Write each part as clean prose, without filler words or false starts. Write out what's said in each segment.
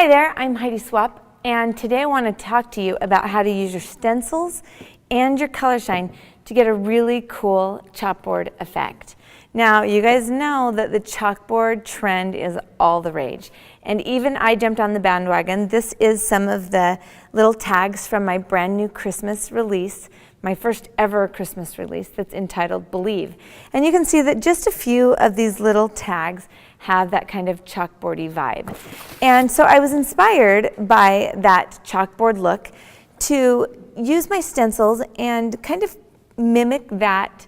Hi there, I'm Heidi Swapp, and today I want to talk to you about how to use your stencils and your color shine to get a really cool chalkboard effect. Now, you guys know that the chalkboard trend is all the rage, and even I jumped on the bandwagon. This is some of the little tags from my brand new Christmas release, my first ever Christmas release that's entitled Believe. And you can see that just a few of these little tags have that kind of chalkboardy vibe. And so I was inspired by that chalkboard look to use my stencils and kind of mimic that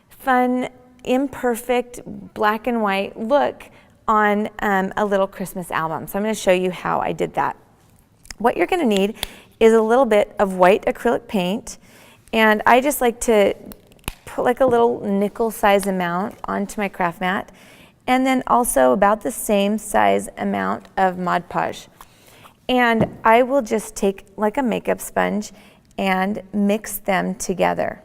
fun, imperfect black and white look on a little Christmas album. So I'm going to show you how I did that. What you're going to need is a little bit of white acrylic paint, and I just like to put like a little nickel size amount onto my craft mat, and then also about the same size amount of Mod Podge. And I will just take like a makeup sponge and mix them together.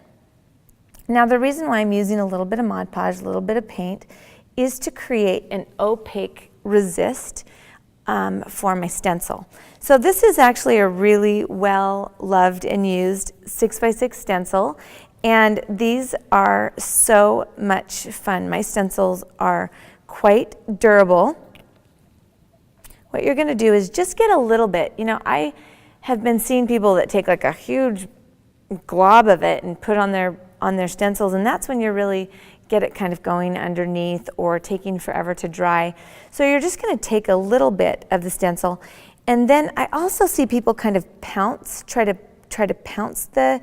Now, the reason why I'm using a little bit of Mod Podge, a little bit of paint, is to create an opaque resist for my stencil. So this is actually a really well loved and used 6x6 stencil, and these are so much fun. My stencils are quite durable. What you're going to do is just get a little bit. You know, I have been seeing people that take like a huge glob of it and put on their stencils, and that's when you really get it kind of going underneath or taking forever to dry. So you're just going to take a little bit of the stencil, and then I also see people kind of pounce, try to pounce the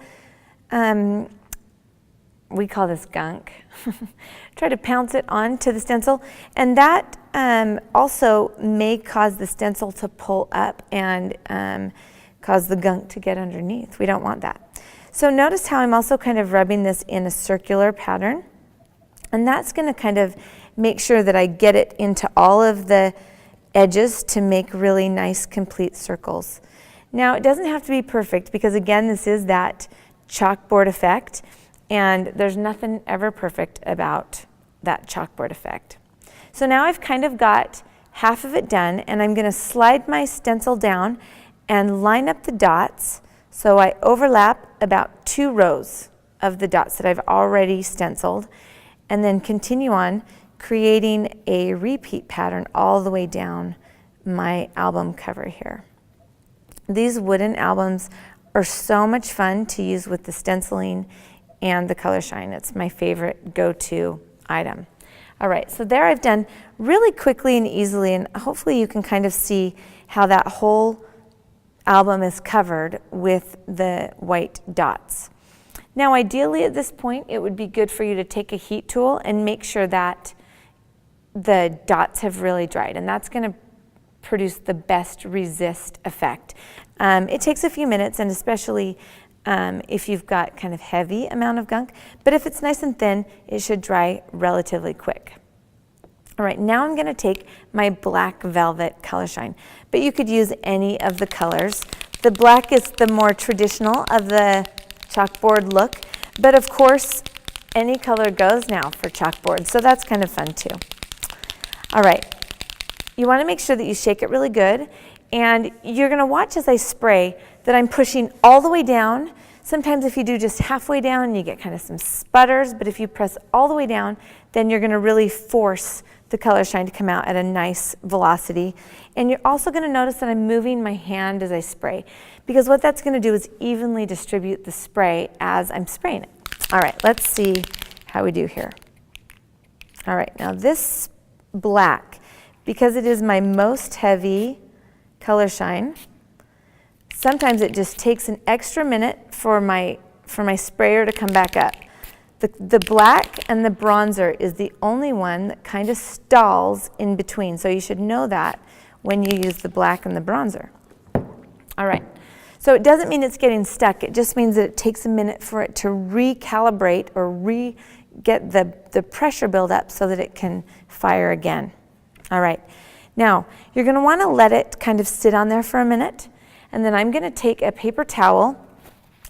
we call this gunk. Try to pounce it onto the stencil, and that also may cause the stencil to pull up and cause the gunk to get underneath. We don't want that. So notice how I'm also kind of rubbing this in a circular pattern, and that's going to kind of make sure that I get it into all of the edges to make really nice complete circles. Now, it doesn't have to be perfect because, again, this is that chalkboard effect, and there's nothing ever perfect about that chalkboard effect. So now I've kind of got half of it done, and I'm going to slide my stencil down and line up the dots so I overlap about 2 rows of the dots that I've already stenciled, and then continue on creating a repeat pattern all the way down my album cover here. These wooden albums are so much fun to use with the stenciling and the color shine. It's my favorite go-to item. All right, so there I've done really quickly and easily, and hopefully you can kind of see how that whole album is covered with the white dots. Now, ideally at this point, it would be good for you to take a heat tool and make sure that the dots have really dried, and that's going to produce the best resist effect. It takes a few minutes, and especially if you've got kind of heavy amount of gunk, but if it's nice and thin, it should dry relatively quick. All right, now I'm going to take my black velvet color shine, but you could use any of the colors. The black is the more traditional of the chalkboard look, but of course any color goes now for chalkboard, so that's kind of fun too. All right, you want to make sure that you shake it really good, and you're going to watch as I spray that I'm pushing all the way down. Sometimes if you do just halfway down, you get kind of some sputters, but if you press all the way down, then you're going to really force the color shine to come out at a nice velocity. And you're also going to notice that I'm moving my hand as I spray, because what that's going to do is evenly distribute the spray as I'm spraying it. All right, let's see how we do here. All right, now this black, because it is my most heavy color shine, sometimes it just takes an extra minute for my sprayer to come back up. The black and the bronzer is the only one that kind of stalls in between, so you should know that when you use the black and the bronzer. All right, so it doesn't mean it's getting stuck, it just means that it takes a minute for it to recalibrate or get the pressure build up so that it can fire again. All right, now you're going to want to let it kind of sit on there for a minute, and then I'm going to take a paper towel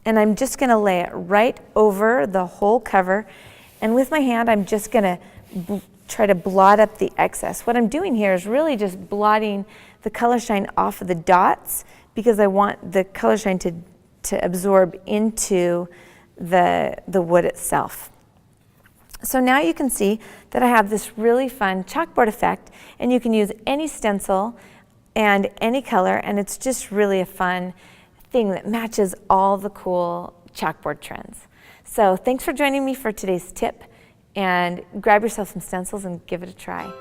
and I'm just going to lay it right over the whole cover, and with my hand I'm just going to try to blot up the excess. What I'm doing here is really just blotting the color shine off of the dots because I want the color shine to absorb into the wood itself. So now you can see that I have this really fun chalkboard effect, and you can use any stencil and any color, and it's just really a fun thing that matches all the cool chalkboard trends. So thanks for joining me for today's tip, and grab yourself some stencils and give it a try.